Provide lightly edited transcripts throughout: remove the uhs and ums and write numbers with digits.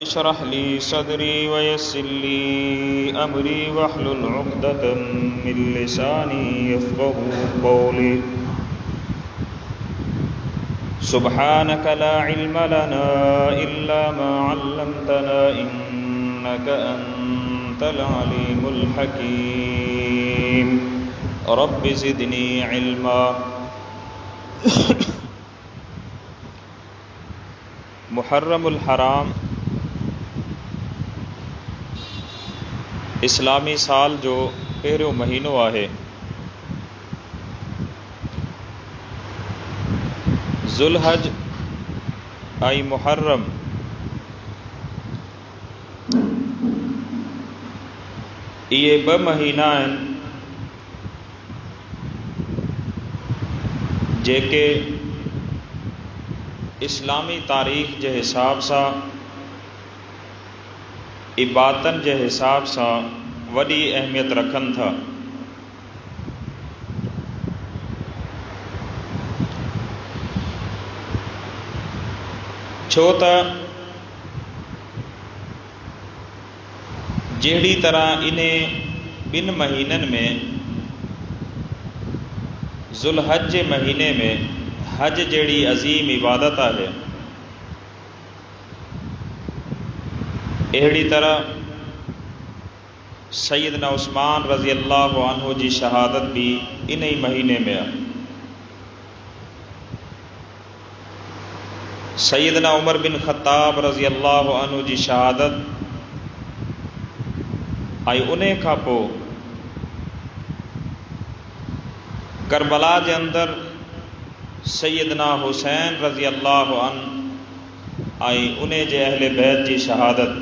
اشرح لي صدري ويسر لي أمري واحلل عقدة من لساني يفقهوا قولي سبحانك لا علم لنا إلا ما علمتنا إنك أنت العليم الحكيم رب زدني علما محرم الحرام इस्लामी साल जो पहिरियों महीनो आहे। ज़ुल्हज ऐं मुहर्रम इहे ॿ महीना आहिनि जेके इस्लामी तारीख़ जे हिसाब सां इबादतन जे हिसाब सां वॾी अहमियत रखनि था। छो त जहिड़ी तरह इन ॿिनि महीननि में ज़ुल्हज जे महीने में हज जहिड़ी अज़ीम इबादत आहे, अहिड़ी तरह सैयदना उस्मान रज़ी अल्लाहु अन्हु जी शहादत भी इन ही महीने में आहे। सैयदना उमर बिन ख़त्ताब रज़ी अल्लाहु अन्हु जी शहादत ऐं उन खां पोइ करबला जे अंदर सैयदना हुसैन रज़ी अल्लाहु अन्हु ऐं उन जे अहले बैत जी शहादत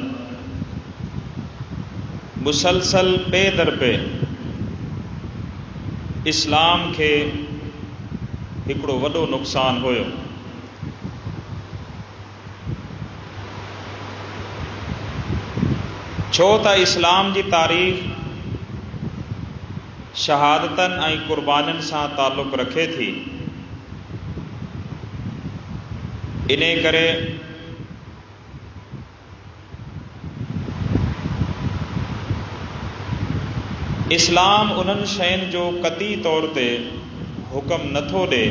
मुसलसल पे दर पे इस्लाम के हिकिड़ो वॾो नुक़सान हुयो। छो त इस्लाम जी तारीख़ शहादतन ऐं क़ुर्बाननि सां ताल्लुक़ रखे थी। इन करे इस्लाम उन्हनि शयुनि जो क़ती तौर ते हुक्म नथो ॾे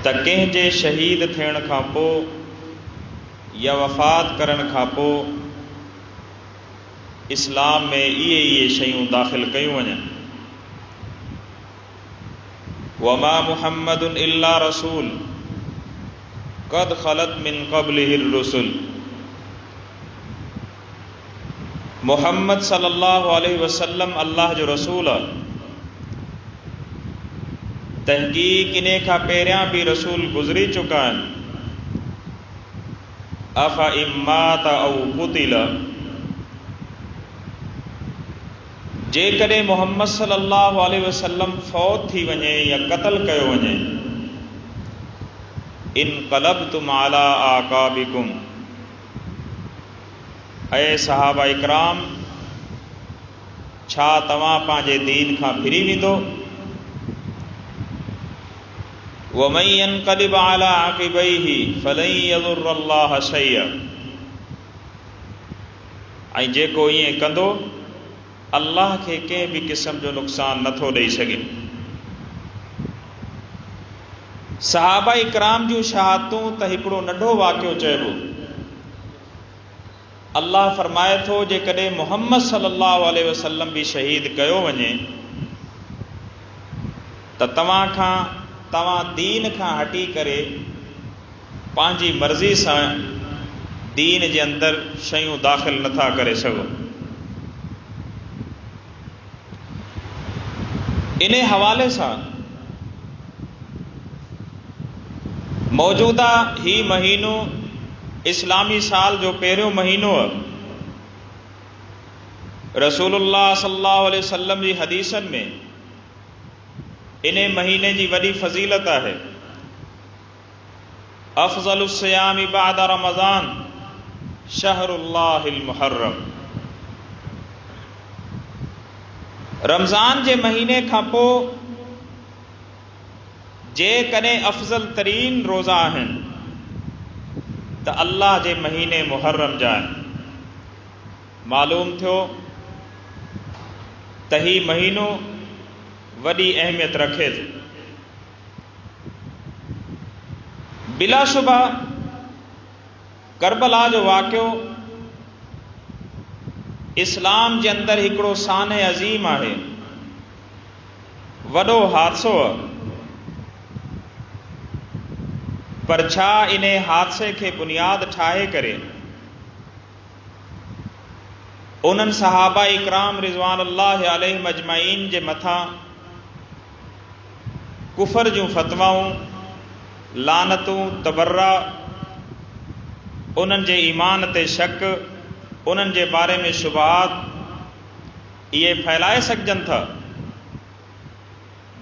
त कंहिंजे शहीद थियण खां पोइ या वफ़ात करण खां पोइ इस्लाम में इहे शयूं दाख़िल कयूं वञनि। वमा मुहम्मदुन इल्ला रसूल क़द ख़लत मिन क़ब्लिहिर रुसुल। मोहम्मद सल्लल्लाहु अलैहि वसल्लम अल्लाह जो रसूल आहे। तहक़ीक़ इन खां पहिरियां भी रसूल गुज़री चुका आहिनि। अफ़ इम्मात औ क़ुतिल, जेकॾहिं मोहम्मद सल्लल्लाहु अलैहि वसल्लम फौत थी वञे या क़त्ल कयो वञे, इनक़लबतुम अला आक़ाबिकुम, ऐ सहाबा इकराम छा तव्हां पंहिंजे दीन खां फिरी वेंदो? वमन यनक़लिब अला आक़िबैहि फलन यज़ुर्रल्लाह शैअ, ऐं जेको ईअं कंदो अल्लाह खे कंहिं बि क़िस्म जो नुक़सान नथो ॾेई सघे। सहाबा इकराम जूं शहादतूं त हिकिड़ो नंढो वाक़ियो चइबो। अल्लाह फरमाए थो जेकॾहिं मोहम्मद सल्लल्लाहु अलैहि वसल्लम भी शहीद कयो वञे त तव्हां दीन खां हटी करे पंहिंजी मर्ज़ी सां दीन जे अंदर शयूं दाख़िल नथा करे सघो। इन हवाले सां मौजूदा ही महीनो इस्लामी साल जो पहिरियों महीनो आहे। रसूलुल्लाह सल्लल्लाहु अलैहि वसल्लम जी हदीसनि में इन महीने जी वॾी फज़ीलत आहे। अफ़ज़लुस सियाम बाद रमज़ान शहरुल्लाहिल मुहर्रम। रमज़ान जे महीने खां पोइ जे कॾहिं अफ़ज़ल तरीन रोज़ा आहिनि त अल्लाह जे महीने मुहर्रम जा मालूम थियो त ही महीनो वॾी अहमियत रखे थो। बिलाशुबा करबला जो वाक़ियो इस्लाम जे अंदरि हिकिड़ो शान अज़ीम आहे, वॾो हादसो आहे। पर छा इन हादसे खे बुनियाद ठाहे करे उन्हनि सहाबा इकराम रिज़वानुल्लाह अलैहिम अजमईन जे मथां कुफर जूं फतवाऊं, लानतूं, तबर्रा, उन्हनि जे ईमान ते शक, उन्हनि जे बारे में शुबहात इहे फैलाए सघजनि था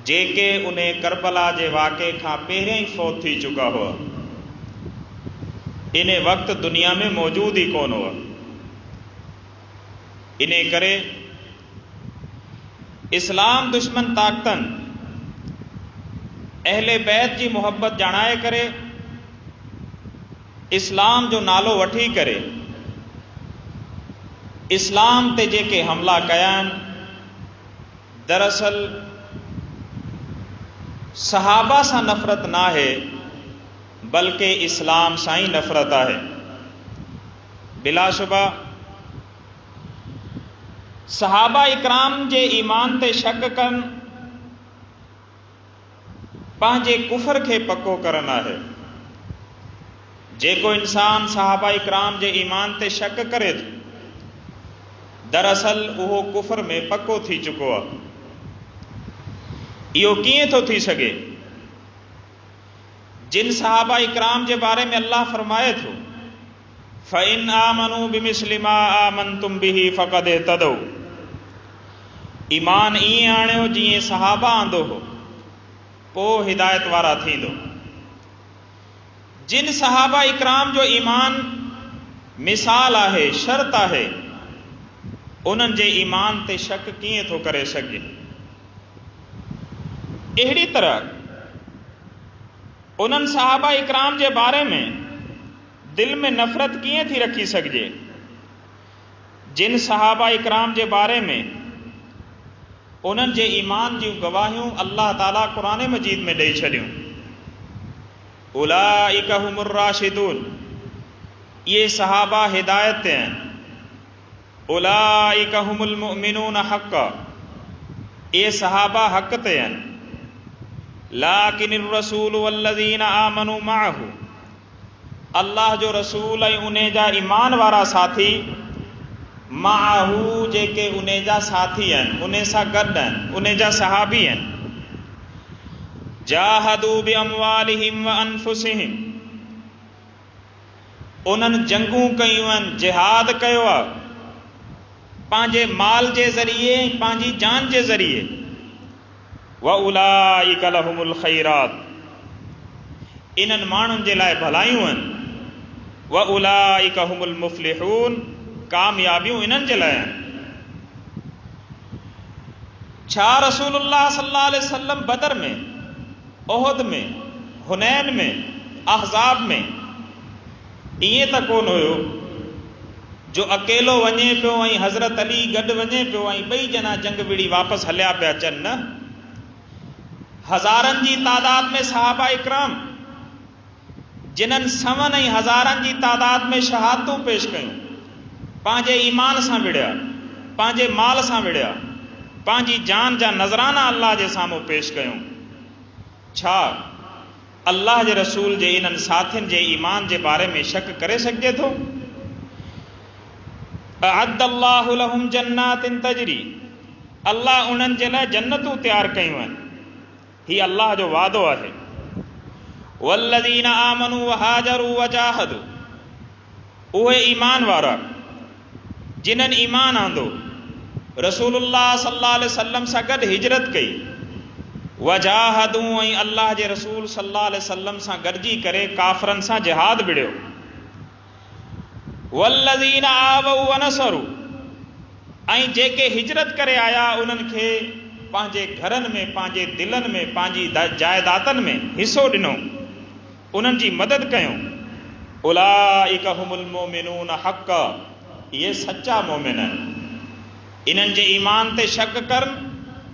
जेके उन करबला जे वाक़े खां पहिरियों ई फौत थी चुका हुआ, इन वक़्तु दुनिया में मौजूद ही कोन हुआ। इन करे इस्लाम दुश्मन ताक़तनि अहले बैत जी मोहब्बत ॼाणाए करे इस्लाम जो नालो वठी करे इस्लाम ते जेके हमला कया आहिनि, दरअसल सहाबा सां नफ़रत न आहे बल्कि इस्लाम सां ही नफ़रत आहे। बिलाशुबा सहाबा इकराम जे ईमान ते शक कनि पंहिंजे कुफर खे पको करणु आहे। जेको इंसान सहाबा इकराम जे ईमान ते शक करे थो दरअसल उहो कुफर में पको थी चुको आहे। इहो कीअं थो थी सघे? जिन सहाबा इकराम जे बारे में अल्लाह फरमाए थो फ़इन आमनू बिमिस्लि मा आमनतुम बिही फ़क़द इहतदौ, ईमान ईअं आणियो जीअं सहाबा आंदो हो, पोइ हिदायत वारा थींदो। जिन सहाबा इकराम जो ईमान मिसाल आहे, शर्त आहे, उन्हनि जे ईमान ते शक कीअं थो करे सघे? अहिड़ी तरह उन्हनि सहाबा इकराम जे बारे में दिल में नफ़रत कीअं थी रखी सघिजे जिन सहाबा इकराम जे बारे में उन्हनि जे ईमान जूं गवाहियूं अल्लाह ताला क़ुरान मजीद में ॾेई छॾियूं। उलाइका हुमुर राशिदून, ये सहाबा हिदायत ते आहिनि। उलाइका हुमुल मुमिनून हक़्क़ा, ये सहाबा हक़ ते आहिनि। लाकिनिर रसूल वल्लज़ीना आमनू माअहू, अल्लाह जो रसूल ऐं उन जा ईमान वारा साथी, माअहू जेके उन जा साथी आहिनि, उन सां गॾु आहिनि, उन जा सहाबी आहिनि। जाहदू बि अमवालिहिम व अनफुसिहिम, उन्हनि जंगूं कयूं आहिनि, जिहाद कयो आहे पंहिंजे माल जे ज़रिए, पंहिंजी जान जे ज़रिए। व उलाइका लहुमुल खैरात, इन्हनि माण्हुनि जे लाइ भलायूं आहिनि। व उलाइका हुमुल मुफ़्लिहून, कामयाबियूं इन्हनि जे लाइ आहिनि। छा रसूलुल्लाह सल्लल्लाहु अलैहि वसल्लम बदर में, उहद में, हुनैन में, अहज़ाब में ईअं त कोन हुयो जो अकेलो वञे पियो ऐं हज़रत अली गॾु वञे पियो ऐं ॿई ॼणा जंग विड़ी वापसि हलिया पिया अचनि? न, हज़ारनि जी तादाद में सहाबा इकराम जिन्हनि सवनि ऐं हज़ारनि जी तादाद में शहादतूं पेश कयूं, पंहिंजे ईमान सां विड़िया, पंहिंजे माल सां विड़िया, पंहिंजी जान जा नज़राना अल्लाह जे साम्हूं पेश कयूं। छा अल्लाह जे रसूल जे इन्हनि साथियुनि जे ईमान जे बारे में शक करे सघिजे थो? अअद्दल्लाहु लहुम जन्नातिन तजरी, अल्लाह उन्हनि जे लाइ जन्नतूं तयारु कयूं आहिनि। ही अल्लाह जो वादो आहे। वल्लज़ीना आमनू वहाजरू वजाहदू, उहे ईमान वारा जिन्हनि ईमान आंदो, रसूलुल्लाह सल्लल्लाहु अलैहि वसल्लम सां गॾु हिजरत कई, वजाहदू ऐं अल्लाह जे रसूल सल्लल्लाहु अलैहि वसल्लम सां गॾिजी करे काफ़रनि सां जिहाद विड़ियो। वल्लज़ीना आवू वनसरू, ऐं जेके हिजरत करे आया उन्हनि खे पंहिंजे घरनि में, पंहिंजे दिलनि में, पंहिंजी जायदादनि में हिसो ॾिनो, उन्हनि जी मदद कयूं। اولئک هم المؤمنون حقا، یہ سچا مومن ہے. انہن جے ایمان تے شک کرن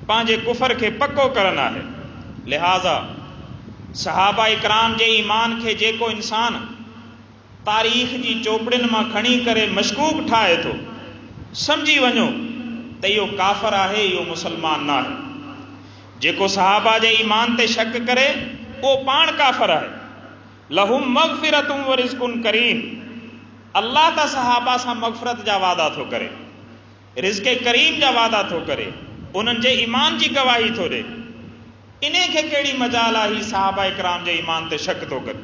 پانجے کفر کے پکو کرنا ہے. لہذا صحابہ اکرام جے ایمان کے جیکو انسان تاریخ جی چوپڑن ماں کھڑی کرے مشکوک ٹھائے تو سمجھی ونجو تے یو کافر ہے، یو مسلمان نہ ہے. جیکو صحابہ جے ایمان تے شک کرے وہ پان کافر ہے. لہم مغفرت و رزق کریم، اللہ تا صحابہ سا مغفرت جا وعدہ تھو کرے، رزق کریم جا وعدہ تھو کرے، انہن جے ایمان جی گواہی تھو دے. انہیں کے کیڑی مجال آہی صحابہ اکرام جے ایمان تے شک تو کرے.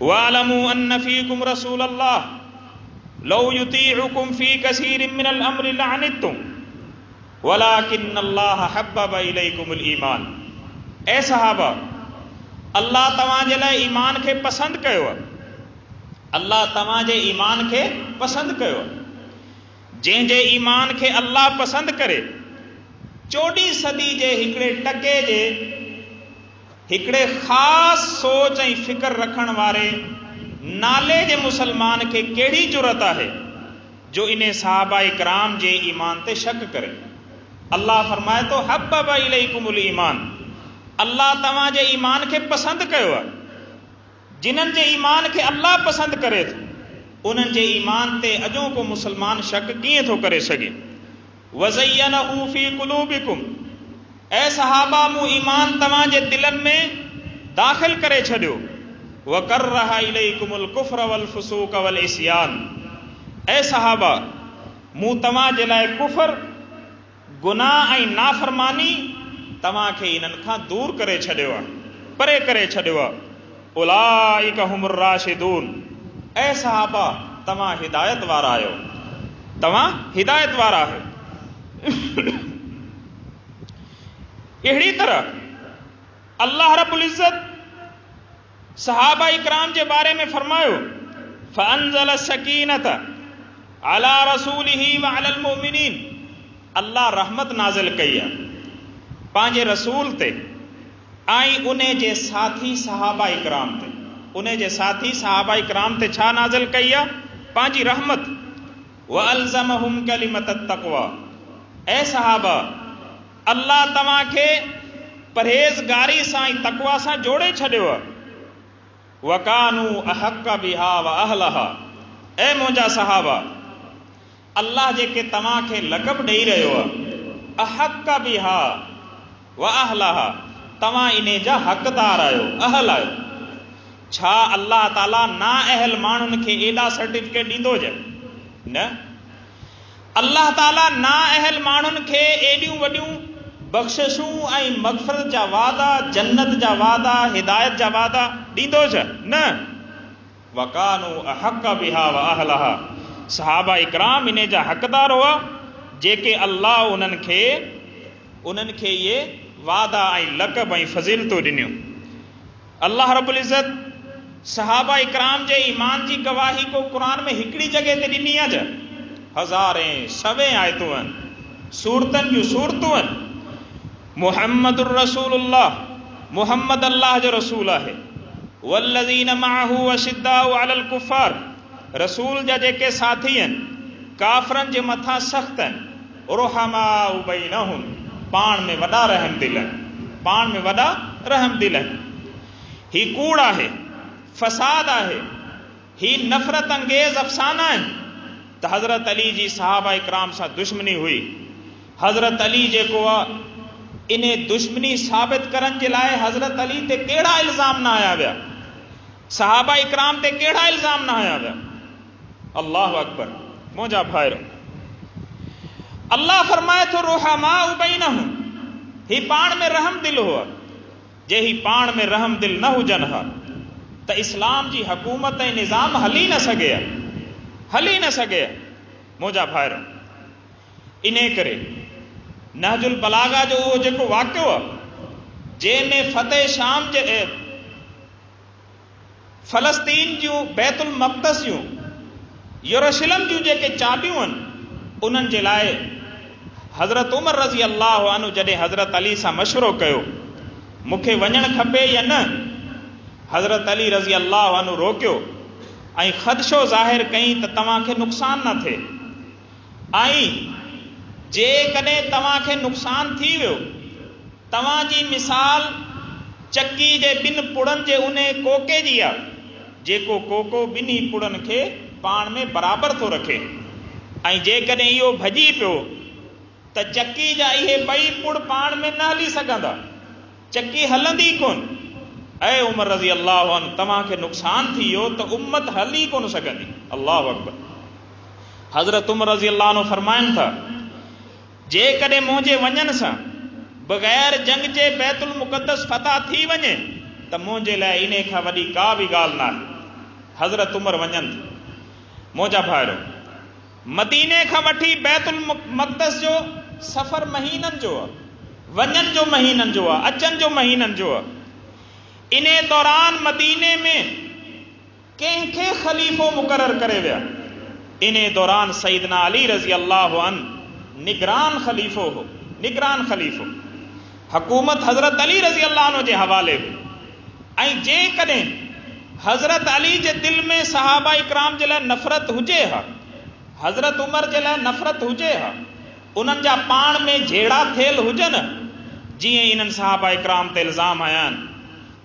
وَاعْلَمُوا أَنَّ فِيكُمْ رَسُولَ اللَّهِ لَوْ يُطِيعُكُمْ فِي كَثِيرٍ مِّنَ الْأَمْرِ لَعَنِتُّمْ وَلَكِنَّ اللَّهَ حَبَّبَ إِلَيْكُمُ الْإِيمَانَ. اے صحابہ، اللہ تواں جے لائے ایمان کے پسند کیو، اللہ تواں جے ایمان کے پسند کیو. جن جے ایمان کے اللہ پسند کرے 14 صدی جے ہکڑے ٹکے جے ہکڑے خاص سوچ ऐं فکر رکھن وارے نالے جے مسلمان کے کیڑی جرت ہے جو انہیں صحابہ اکرام جے ایمان تے شک کرے. اللہ فرمائے تو حبب الیکم الایمان، اللہ تواں جے ایمان کے پسند کیو. جنن جے ایمان کے اللہ پسند کرے تو انہن جے ایمان تے اجوں کو مسلمان شک کیے تو کرے سگے. وَزَيَّنَهُ فِي قُلُوبِكُمْ، اے صحابہ مو ایمان تواں جے دلن میں داخل کرے چھڑیو. وَكَرَّهَ إِلَيْكُمُ الْكُفْرَ وَالْفُسُوقَ وَالْعِصْيَانَ، اے صحابہ مو تواں جے لائے کفر، گناہ ऐं نافرمانی تواں کے انہن کھاں دور کرے چھڑیو، پرے کرے چھڑیو. اولئک هم الراشدون، اے صحابہ تواں ہدایت وارا آیو، تواں ہدایت وارا ہے. اہڑی طرح اللہ رب العزت صحابہ اکرام کے بارے میں فرمایو فَأَنزَلَ السَّكِينَةَ عَلَى رَسُولِهِ وَعَلَى الْمُؤْمِنِينَ، اللہ رحمت نازل کیا پانجے رسول تے آئی انہیں جے ساتھی صحابہ اکرام تے، انہیں جے ساتھی صحابہ اکرام تے چھا نازل کیا پانجی رحمت. وَأَلْزَمَهُمْ كَلِمَةَ التَّقْوَى، اے صحابہ اللہ تواں کے پرہیزگاری سائیں تقوی سا جوڑے چھڑیو. وَكَانُوا أَحَقَّ بِهَا وَأَهْلَهَا، اے موجا صحابہ اللہ جے کے تواں کے لقب ڈئی رہے ہو احق بها وَأَهْلَهَا، تواں انہیں جا حقدار آئو، اہل آئو. چھا اللہ تعالیٰ نا اہل مانن کے ایڈا سرٹیفکیٹ دیندو جائے؟ نہ، اللہ تعالیٰ نا اہل مانن کے ایڈیوں وڈیوں بخششوں ऐं مغفرت جا وعدہ، جنت جا وعدہ، ہدایت جا وعدہ دیندو جائے؟ نہ. وَكَانُوا أَحَقَّ بِهَا وَأَهْلَهَا، صحابہ اکرام انہیں جا حقدار ہوا جے کہ اللہ انہن کے یہ وعدہ ऐं لقب ऐं فضیلتوں ڈنیوں. اللہ رب العزت صحابہ اکرام جے ایمان جی گواہی کو قرآن میں ہکڑی جگہ تے ڈنی آ جا، ہزاریں سویں آیتوں ہیں، سورتن جو سورتوں ہیں. محمد الرسول اللہ، محمد اللہ جو رسول ہے. والذین معه اشداء علی الکفار، رسول جا جے کے ساتھی ہیں کافرن جے متھا سخت ہیں. رحماء بینہم، پان میں وڈا رحم دل ہے، پان میں وڈا رحم دل ہے. ہی کوڑا ہے، فساد ہے، ہی نفرت انگیز افسانہ ہے. تو حضرت علی جی صحابہ اکرام سا دشمنی ہوئی. حضرت علی جے کو انہیں دشمنی ثابت کرن جے لائے حضرت علی تے کیڑا الزام نہ آیا ویا، صحابہ اکرام تے کیڑا الزام نہ آیا ویا. اللہ اکبر. موجا بھائرو، اللہ فرمائے تو رحماء بینہم، ہی پان میں رحم دل ہوا. جے ہی پان میں رحم دل نہ ہو جنہا تو اسلام جی حکومت نظام ہلی نہ سگیا، ہلی نہ سگیا. موجا بھائرو، انہیں کرے نہج البلاغہ جو وہ جکو واقعہ جے میں فتح شام جے فلسطین جوں، بیت المقدس جوں، یروشلم جوں جے کے چابیوں ہیں انہن جے لائے حضرت عمر رضی اللہ عنہ جڈے حضرت علی سا مشورو کیو مکھے ونجن کھپے یا نہ، حضرت علی رضی اللہ عنہ روکیو ऐं ख़दशो ज़ाहिर कई त तव्हांखे नुक़सान न थिए। ऐं जेकॾहिं तव्हांखे नुक़सान थी वियो, तव्हांजी मिसाल चकी जे ॿिनि पुड़नि जे उन कोके जी आहे, जेको कोको ॿिन्ही पुड़नि खे पाण में बराबरि थो रखे। ऐं जेकॾहिं इहो भॼी पियो त चकी जा इहे ॿई पुड़ पाण में न हली सघंदा, चकी हलंदी कोन। ऐं उमर रज़ी अल्लाह अन्हु, तव्हांखे नुक़सान थी वियो त उम्मत हली कोन सघंदी। अल्लाहु अकबर। हज़रत उमर रज़ी अल्लाह अन्हु फरमाइनि था, जेकॾहिं मुंहिंजे वञण सां बग़ैर जंग जे बैतुल मुक़द्दस फतह थी वञे त मुंहिंजे लाइ इन खां वॾी का बि ॻाल्हि न आहे। हज़रत उमर वञनि था। मुंहिंजा भाइरो, मदीने खां वठी बैतुल मुक़द्दस जो सफ़र महीननि जो आहे, वञण जो महीननि जो आहे, अचनि जो महीननि जो आहे। इन दौरान मदीने में कंहिंखे ख़लीफ़ो मुक़ररु करे विया। इन दौरान सईदना अली रज़ी अल्लाह अन्हु निगरान ख़लीफ़ो हो, निगरान ख़लीफ़ो। हुकूमत हज़रत अली रज़ी अल्लाह अन्हु जे हवाले हुई। ऐं जेकॾहिं हज़रत अली जे दिलि में सहाबा इकराम जे लाइ नफ़रत हुजे हा, हज़रत उमर जे लाइ नफ़रत हुजे हा, उन्हनि जा पाण में झेड़ा थियल हुजनि, जीअं इन्हनि सहाबा इकराम ते इल्ज़ाम आया आहिनि,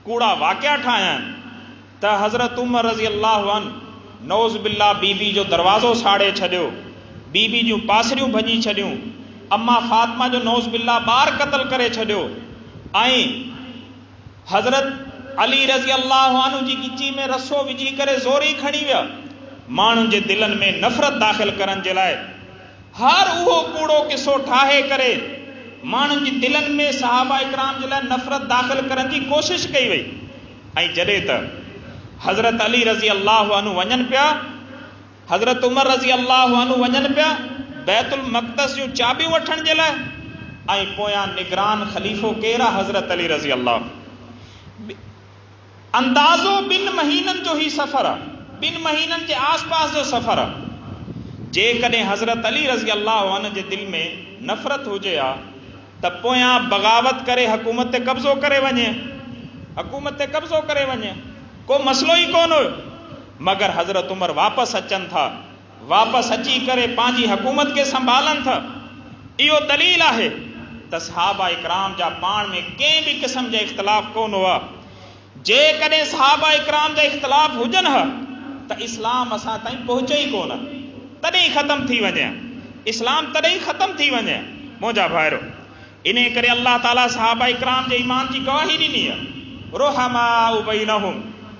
कूड़ा वाक़िया ठाहिया आहिनि, त हज़रत उमर रज़ी अल्लाह अन्हु नौज़ बिल्ला बीबी जो दरवाज़ो साड़े छॾियो, बीबी जूं पासरियूं भॼी छॾियूं, अम्मा फातिमा जो नौज़ बिल्ला ॿार क़त्ल करे छॾियो। ऐं हज़रत अली रज़ी अल्लाह अन्हु जी गिची में रसो विझी करे ज़ोरी खणी विया। माण्हुनि जे दिलनि में नफ़रत दाख़िल करण जे लाइ हर उहो कूड़ो किसो ठाहे करे माण्हुनि जी दिलनि में सहाबा इकराम जे लाइ नफ़रत दाख़िल करण जी कोशिशि कई वई। ऐं जॾहिं त हज़रत अली रज़ी अल्लाह अन्हु वञनि पिया, हज़रत उमर रज़ी अल्लाह अन्हु वञनि पिया बैतुल मक़दस जूं चाबियूं वठण जे लाइ, ऐं पोयां निगरान ख़लीफ़ो केरु आहे? हज़रत अली रज़ी अल्लाह। अंदाज़ो 2 महीननि जो ही सफ़र आहे, 2 महीननि जे आसपास जो सफ़र आहे। जेकॾहिं हज़रत अली रज़ी अल्लाह अन्हु जे दिलि में नफ़रत हुजे हा त पोयां बग़ावत करे हुकूमत ते कब्ज़ो करे वञे, हुकूमत ते कब्ज़ो करे वञे, को मसलो ई कोन हुयो। मगर हज़रत उमर वापसि अचनि था, वापसि अची करे पंहिंजी हुकूमत खे संभालनि था। इहो दलील आहे त सहाबा इकराम जा पाण में कंहिं बि क़िस्म जा इख़्तिलाफ़ कोन हुआ। जेकॾहिं सहाबा इकराम जा इख़्तिलाफ़ हुजनि हा त इस्लाम असां ताईं पहुचे ई कोन, तॾहिं ख़तमु थी वञे, इस्लाम तॾहिं ख़तमु थी वञे। मुंहिंजा भाइरो, इन करे अल्लाह ताला सहाबा इकराम जे ईमान जी गवाही ॾिनी आहे। रुहमाउ बैनहुम,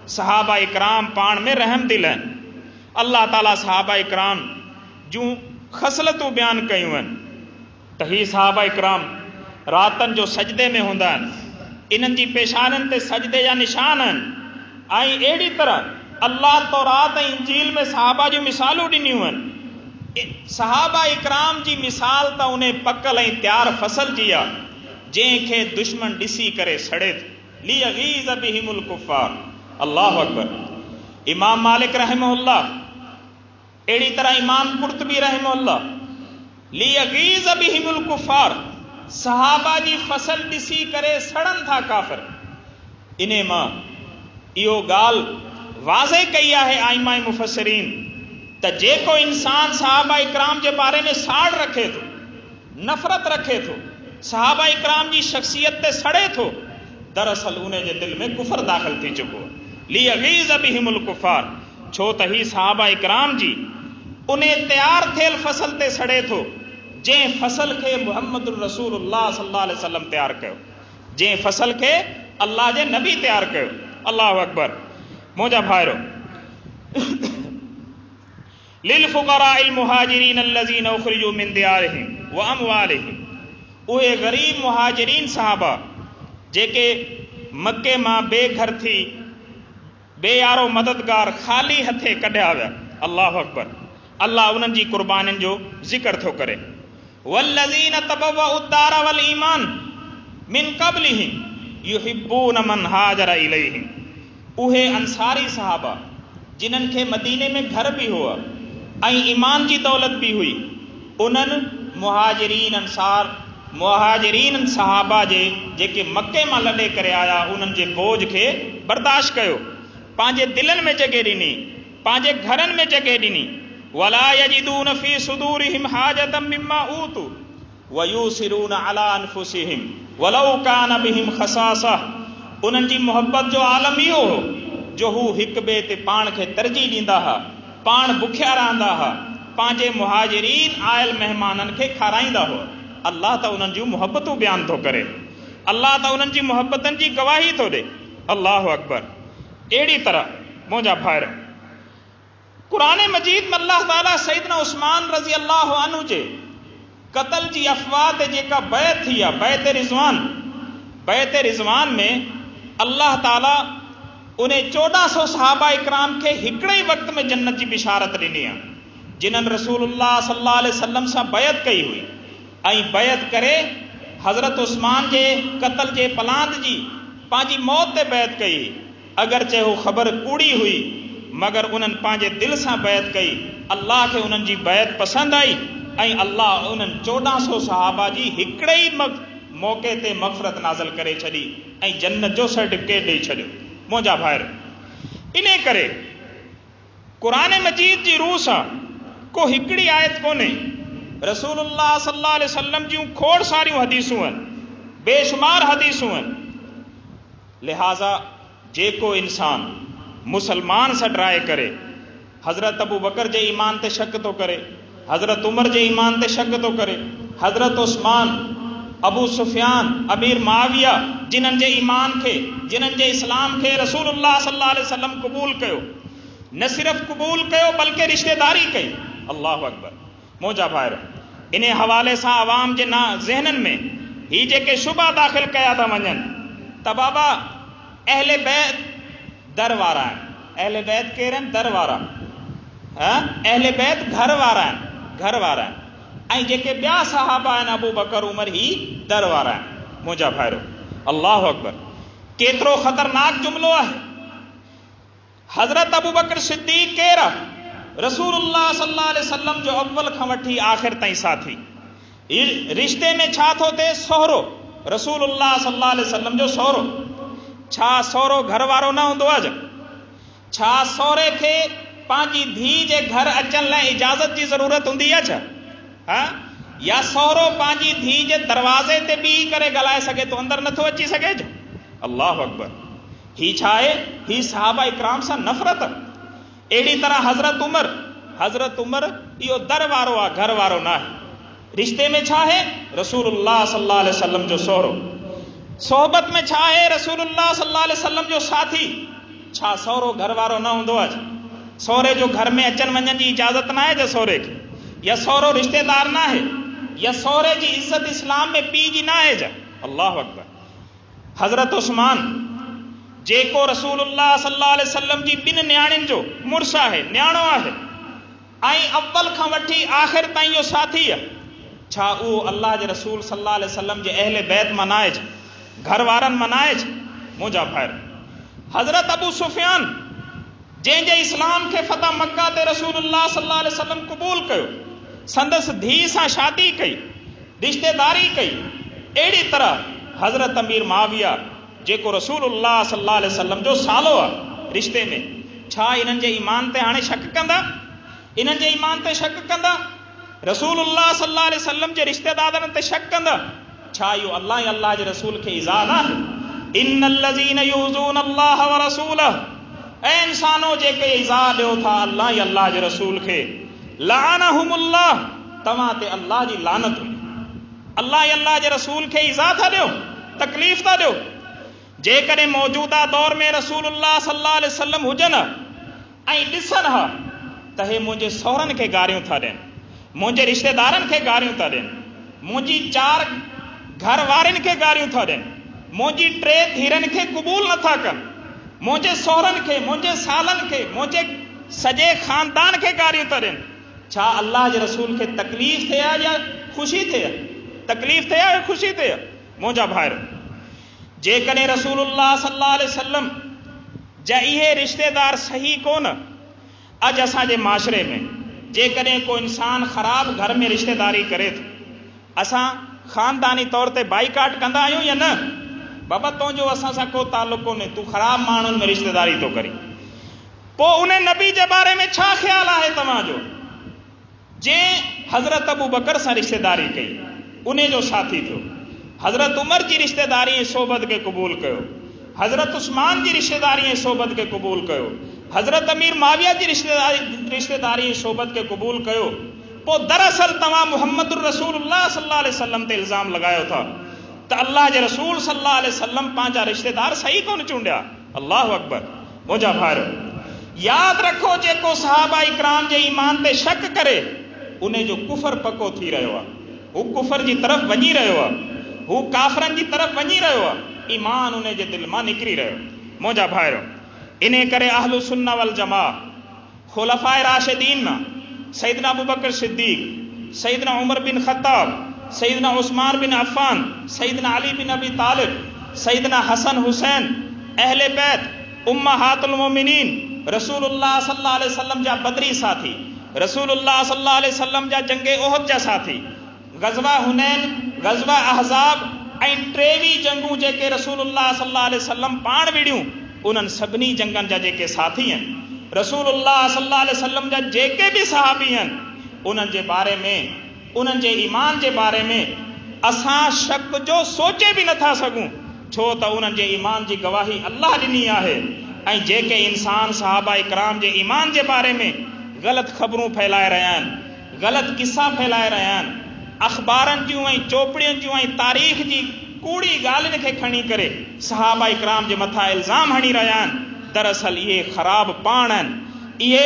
सहाबा इकराम पाण में रहम दिल आहिनि। अल्लाह ताला सहाबा इकराम जूं ख़सलतूं बयानु कयूं आहिनि त ही सहाबा इकराम रातनि जो सजदे में हूंदा आहिनि, इन्हनि जी पेशाननि ते सजदे जा निशान आहिनि। ऐं अहिड़ी तरह अल्लाह तौरात ऐं इंजील में सहाबा जूं मिसालूं ॾिनियूं आहिनि। सहाबा इकराम जी मिसाल त उन पकल ऐं तयारु फसल जी आहे, जंहिंखे दुश्मन ॾिसी करे सड़े थो। लियगीज़ बिहिमुल कुफ़ार। अल्लाहु अकबर। इमाम मालिक रहमहुल्लाह, अहिड़ी तरह इमाम कुर्तबी रहमहुल्लाह, लियगीज़ बिहिमुल कुफ़ार, सहाबा जी फसल ॾिसी करे सड़न था काफ़िर। इन मां इहो ॻाल्हि वाज़े कई आहे आइमा मुफ़स्सिरीन त जेको इंसान सहाबा इकराम जे बारे में साड़ रखे थो, नफ़रत रखे थो, सहाबा इकराम जी शख़्सियत ते सड़े थो, दरअसल उन जे दिलि में कुफ़र दाख़िल थी चुको आहे। लियगीज़ बिहिमुल कुफ़ार, छो त ही सहाबा इकराम जी उन तयारु थियल फसल ते सड़े थो, जंहिं फसल खे मुहम्मद रसूलुल्लाह सल्लल्लाहु अलैहि वसल्लम तयारु कयो, जंहिं फसल खे अल्लाह जे नबी तयारु कयो। अल्लाहु अकबर। मुंहिंजा भाइरो, लिल फुक़राइल मुहाजिरीन अल्लज़ीन उख़रिजू मिन दियारिहिम व अमवालिहिम, उहे ग़रीब मुहाजिरीन सहाबा जेके मके मां बेघर थी, बेयारो मददगार ख़ाली हथे कढिया विया। अल्लाहु अकबर। अल्लाह उन्हनि जी क़ुर्बानियुनि जो ज़िक्र थो करे। वल्लज़ीन तबव्वउ द्दार वल ईमान मिन क़ब्लिहिम युहिब्बून मन हाजर इलैहिम, उहे अंसारी सहाबा जिन्हनि खे मदीने में घर बि हुआ ऐं ईमान जी दौलत बि हुई, उन्हनि मुहाजिरीन सहाबा जे जेके मके मां लॾे करे आया, उन्हनि जे बोझ खे बर्दाश्त कयो, पंहिंजे दिलनि में जॻहि ॾिनी, पंहिंजे घरनि में जॻह ॾिनी वला यजिदून फी सुदूरिहिम हाजतम मिम्मा ऊतू वयूसिरून अला अनफुसिहिम वलौ कान बिहिम खसासा। उन्हनि जी मुहबत जो आलम इहो हो जो हू हिक ॿिए ते पाण खे तरजीह ॾींदा हुआ, पाण बुखिया रहंदा हुआ, पंहिंजे मुहाजिरीन आयल महिमाननि खे खाराईंदा हुआ। अल्लाह त उन्हनि जूं मुहबतूं बयानु थो करे, अल्लाह त उन्हनि जी मुहबतनि जी गवाही थो ॾे। अल्लाह अकबर। अहिड़ी तरह मुंहिंजा भाइर क़ुरान मजीद में अल्लाह ताला सैयदना उस्मान रज़ी अल्लाह अन्हु जे क़त्ल जी अफ़वाह ते जेका बैत थी आहे, बैत रिज़वान में अल्लाह ताला उन 1400 सहाबा इकराम खे हिकिड़े ई वक़्त में जन्नत जी बिशारत ॾिनी आहे, जिन्हनि रसूलुल्लाह सल्लल्लाहु अलैहि वसल्लम सां बैत कई हुई ऐं बैत करे हज़रत उस्मान जे क़त्ल जे पलांद जी पंहिंजी मौत ते बैत कई। अगरचे हू ख़बर कूड़ी हुई मगर उन्हनि पंहिंजे दिलि सां बैत कई। अल्लाह खे उन्हनि जी बैत पसंदि आई ऐं अल्लाह उन्हनि 1400 सहाबा जी हिकिड़े ई मौक़े ते मग़फ़िरत नाज़िल करे छॾी ऐं जन्नत जो सर्टिफिकेट ॾेई छॾियो। मुंहिंजा भाइर इन करे क़ुरान मजीद जी रूह सां को हिकिड़ी आयत कोन्हे, रसूलुल्लाह सल्लल्लाहु अलैहि वसल्लम जूं खोड़ सारियूं हदीसूं आहिनि, बेशुमार हदीसूं आहिनि। लिहाज़ा जेको इंसान मुसलमान सां डराए करे, हज़रत अबू बकर जे ईमान ते शक थो करे, हज़रत उमर जे ईमान ते शक थो करे, हज़रत उस्मान, अबू सुफियान, अमीर माविया, जिन्हनि जे ईमान खे, जिन्हनि जे इस्लाम खे रसूलुल्लाह सल्लल्लाहु अलैहि वसल्लम क़बूल कयो, न सिर्फ़ क़बूल कयो बल्कि रिश्तेदारी कई। अल्लाहु अकबर। मुंहिंजा भाइर इन हवाले सां आवाम जे ज़हननि में ही जेके शुबा दाख़िल कया था वञनि त बाबा अहले बैत दर वारा आहिनि। अहले बैत केर आहिनि? दर वारा। अहले बैत घर वारा आहिनि ऐं जेके ॿिया सहाबा आहिनि अबू बकर उमर ही दर वारा आहिनि। मुंहिंजा भाइरो अल्लाहु अकबर। केतिरो ख़तरनाक जुमिलो आहे। हज़रत अबू बकर सिद्दीक़ केर आहे? रसूलुल्लाह सल्लल्लाहु अलैहि वसल्लम जो अव्वल खां वठी आख़िर ताईं साथी। रिश्ते में छा थो थिए? सोहरो। रसूलुल्लाह सल्लल्लाहु अलैहि वसल्लम जो सोहरो। छा सोहरो घर वारो न हूंदो आहे? छा सोहरे खे पंहिंजी धीउ जे घर अचण लाइ इजाज़त जी ज़रूरत हूंदी आहे छा? या सोहरो पंहिंजी धीउ जे दरवाज़े ते बीही करे ॻाल्हाए सघे थो, अंदरि नथो अची सघे छा? अल्लाहु अकबर। ही छा आहे? ही सहाबा इकराम सां नफ़रत। अहिड़ी तरह हज़रत उमर इहो दर वारो आहे, घर वारो न आहे। रिश्ते में छा आहे? रसूलुल्लाह सल्लल्लाहु अलैहि वसल्लम जो सोहरो। सोहबत में छा आहे? रसूलुल्लाह सल्लल्लाहु अलैहि वसल्लम जो साथी। छा सोहरो घर वारो न हूंदो आहे? सोहरे जो घर में अचण वञण जी इजाज़त न आहे छा सोहरे खे? या सोहरो रिश्तेदार न आहे? या सोहरे जी इज़्ज़त इस्लाम में पीउ जी न आहे छा? अल्लाहु अकबर। हज़रत उस्मान जेको रसूलुल्लाह सल्लल्लाहु अलैहि वसल्लम जी ॿिनि न्याणियुनि जो मुड़ुसु आहे, न्याणो आहे ऐं अव्वल खां वठी आख़िर ताईं इहो साथी आहे। छा उहो अल्लाह जे रसूल सल्लल्लाहु अलैहि वसल्लम जे अहले बैत मनाए छा? घर वारनि मनाए छा? मुंहिंजा भाइर हज़रत अबू सुफियान जंहिंजे इस्लाम खे फतह मक्का ते रसूलुल्लाह सल्लल्लाहु अलैहि वसल्लम क़बूल कयो, संदसि धीउ सां शादी कई, रिश्तेदारी कई। अहिड़ी तरह हज़रत अमीर माविया जेको रसूलुल्लाह सल्लल्लाहु अलैहि वसल्लम जो सालो आहे रिश्ते में। छा इन्हनि जे ईमान ते हाणे शक कंदा? इन्हनि जे ईमान ते शक कंदा? रसूलुल्लाह सल्लल्लाहु अलैहि वसल्लम जे रिश्तेदारनि ते शक कंदा? छा इहो अल्लाह ऐं अल्लाह जे रसूल खे इज़ा न आहे? इन्नल्लज़ीन यूज़ून अल्लाह व रसूलह। ऐं इंसानो जेके इज़ा ॾियो था अल्लाह ऐं अल्लाह जे रसूल खे, लअनहुमुल्लाह, तव्हां ते अल्लाह जी लानत हुई। अल्लाह ऐं अल्लाह जे रसूल खे इज़ा था ॾियो, तकलीफ़ था ॾियो। जेकॾहिं मौजूदा दौर में रसूलुल्लाह सल्लल्लाहु अलैहि वसल्लम हुजनि ऐं ॾिसनि हा त हे मुंहिंजे सोहरनि खे गारियूं था ॾियनि, मुंहिंजे रिश्तेदारनि खे गारियूं था ॾियनि, मुंहिंजी 4 घर वारनि खे गारियूं था ॾियनि, मुंहिंजी 3 धीरनि खे क़बूल नथा कनि, मुंहिंजे सोहरनि खे, मुंहिंजे सालनि खे, मुंहिंजे सॼे ख़ानदान खे गारियूं था ॾियनि। छा अल्लाह जे रसूल खे तकलीफ़ थिए या ख़ुशी थिए? तकलीफ़ थिए या ख़ुशी थिए? मुंहिंजा भाइर जेकॾहिं रसूलुल्लाह सल्लल्लाहु अलैहि वसल्लम जा इहे रिश्तेदार सही कोन, अॼु असांजे माशरे में जेकॾहिं को इंसान ख़राब घर में रिश्तेदारी करे थो, असां ख़ानदानी तौर ते बाइकाट कंदा आहियूं या न? बाबा तुंहिंजो असां सां को ताल्लुक़ कोन्हे, तूं ख़राब माण्हुनि में रिश्तेदारी थो करी। پو انہیں نبی جے بارے میں چھا خیال ہے تمہاں جو جے حضرت ابو بکر سے رشتہ داری کئی انہیں جو ساتھی تھو، حضرت عمر کی رشتہ داری صحبت کے قبول کیو، حضرت عثمان کی رشتہ داری صحبت کے قبول کیو، حضرت امیر معاویہ کی رشتہ داری صحبت کے قبول کیو، پو دراصل تمام محمد الرسول اللہ صلی اللہ علیہ وسلم تے الزام لگایا تھا تو اللہ جے رسول صلی اللہ علیہ وسلم پانچا رشتہ دار صحیح کون چونڈیا؟ اللہ اکبر۔ موجہ بھائرو یاد رکھو جے کو صحابہ اکرام جے ایمان تے شک کرے انہیں جو کفر پکو تھی رہے ہوا، وہ کفر جی طرف ونی رہے ہوا، وہ کافرن جی طرف ونی رہے ہوا، ایمان انہیں جے دل ماں نکری رہے ہو۔ موجہ بھائرو انہیں کرے اہل سنہ والجماع خلفاء راشدین میں سیدنا ابو بکر صدیق، سیدنا عمر بن خطاب، سیدنا عثمان بن عفان، سیدنا علی بن ابی طالب، سیدنا حسن حسین، اہل بیت، امہات المومنین، رسول اللہ صلی اللہ علیہ وسلم جا بدری ساتھی، رسول اللہ صلی اللہ علیہ وسلم جا جنگ احد جا ساتھی، غزوہ حنین، غزوہ احزاب ऐं टेवी जंगूं जेके रसूल अल्लाह सल्लल्लाहु अलैहि वसल्लम पाण विड़ियूं उन्हनि सभिनी जंगनि जा जेके साथी आहिनि, रसूल अल्लाह सल्लल्लाहु अलैहि वसल्लम जा जेके बि सहाबी आहिनि उन्हनि जे बारे में, उन्हनि जे ईमान जे बारे में असां शक जो सोचे बि नथा सघूं, छो त उन्हनि जे ईमान जी गवाही अल्लाह ॾिनी आहे। ऐं जेके इंसान सहाबा इकराम जे ईमान जे बारे में ग़लति ख़बरूं फैलाए रहिया आहिनि, ग़लति किस्सा फैलाए रहिया आहिनि, अख़बारनि जूं ऐं चोपड़ियुनि जूं ऐं तारीख़ जी कूड़ी ॻाल्हियुनि खे खणी करे सहाबा इकराम जे मथां इल्ज़ाम हणी रहिया आहिनि, दरअसल इहे ख़राब पाण आहिनि, इहे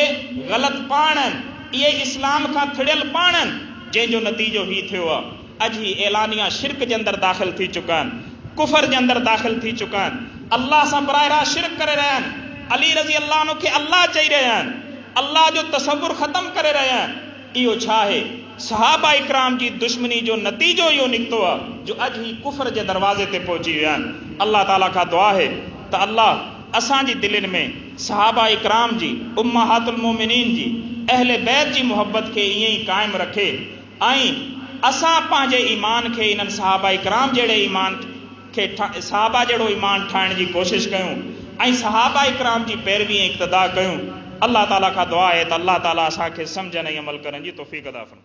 ग़लति पाण आहिनि, इहे इस्लाम खां थिड़ियल पाण आहिनि, जंहिंजो नतीजो ही थियो आहे अॼु ही एलानिया शिरक जे अंदरि दाख़िल थी चुका आहिनि, कुफर जे अंदरि दाख़िल थी चुका आहिनि, अल्लाह सां बराह रास्त शिरक करे रहिया आहिनि, अली रज़ी अल्लाह अन्हु खे अल्लाह चई रहिया आहिनि, अल्लाह जो तसव्वुर ख़तम करे रहिया आहिनि। इहो छा आहे? सहाबा इकराम जी दुश्मनी जो नतीजो इहो निकितो आहे जो अॼु ही कुफर जे दरवाज़े ते पहुची विया आहिनि। अल्लाह ताला खां दुआ आहे त अल्लाह असांजी दिलनि में सहाबा इकराम जी, उम्महातुल मोमिनीन जी, अहले बैत जी मुहब्बत खे ईअं ई क़ाइमु रखे ऐं असां पंहिंजे ईमान खे इन्हनि सहाबा इकराम जहिड़े ईमान खे सहाबा जहिड़ो ईमान ठाहिण जी कोशिशि कयूं ऐं सहाबा इकराम जी पैरवी ऐं इक़्तिदा कयूं। अल्लाह ताला खां दुआ आहे त अल्लाह ताला असांखे सम्झण ऐं अमल करण जी तौफ़ीक़ अता फ़रमाए।